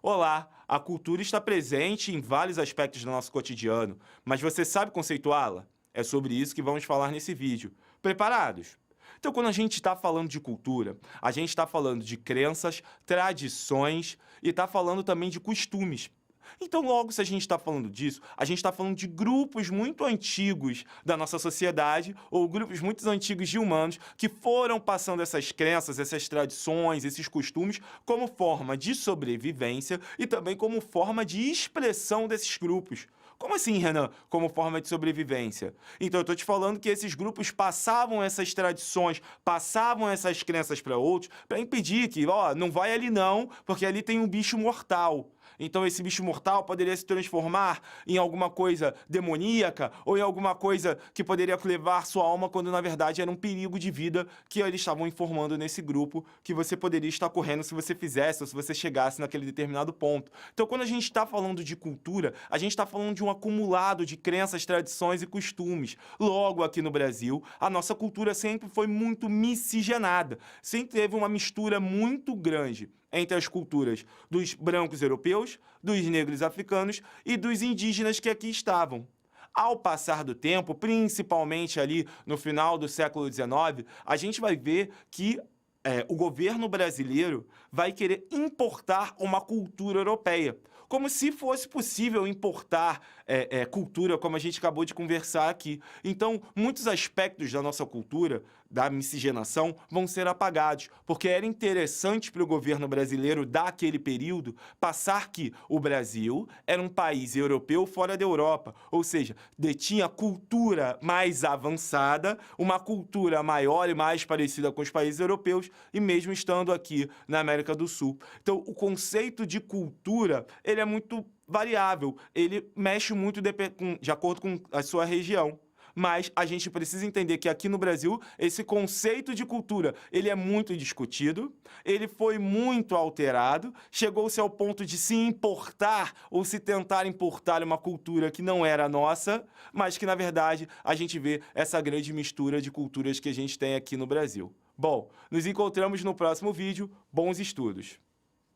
Olá, a cultura está presente em vários aspectos do nosso cotidiano, mas você sabe conceituá-la? É sobre isso que vamos falar nesse vídeo. Preparados? Então, quando a gente está falando de cultura, a gente está falando de crenças, tradições e está falando também de costumes. Então, logo, se a gente está falando disso, a gente está falando de grupos muito antigos da nossa sociedade, ou grupos muito antigos de humanos, que foram passando essas crenças, essas tradições, esses costumes, como forma de sobrevivência e também como forma de expressão desses grupos. Como assim, Renan? Como forma de sobrevivência? Então, eu estou te falando que esses grupos passavam essas tradições, passavam essas crenças para outros, para impedir que, ó, não vai ali não, porque ali tem um bicho mortal. Então, esse bicho mortal poderia se transformar em alguma coisa demoníaca ou em alguma coisa que poderia levar sua alma, quando na verdade era um perigo de vida que eles estavam informando nesse grupo que você poderia estar correndo se você fizesse ou se você chegasse naquele determinado ponto. Então, quando a gente está falando de cultura, a gente está falando de um acumulado de crenças, tradições e costumes. Logo, aqui no Brasil, a nossa cultura sempre foi muito miscigenada, sempre teve uma mistura muito grande entre as culturas dos brancos europeus, dos negros africanos e dos indígenas que aqui estavam. Ao passar do tempo, principalmente ali no final do século XIX, a gente vai ver que o governo brasileiro vai querer importar uma cultura europeia. Como se fosse possível importar cultura, como a gente acabou de conversar aqui. Então, muitos aspectos da nossa cultura, da miscigenação, vão ser apagados, porque era interessante para o governo brasileiro, daquele período, passar que o Brasil era um país europeu fora da Europa, ou seja, detinha cultura mais avançada, uma cultura maior e mais parecida com os países europeus, e mesmo estando aqui na América do Sul. Então, o conceito de cultura, ele é muito variável, ele mexe muito de acordo com a sua região. Mas a gente precisa entender que aqui no Brasil, esse conceito de cultura, ele é muito discutido, ele foi muito alterado, chegou-se ao ponto de se importar ou se tentar importar uma cultura que não era nossa, mas que, na verdade, a gente vê essa grande mistura de culturas que a gente tem aqui no Brasil. Bom, nos encontramos no próximo vídeo. Bons estudos!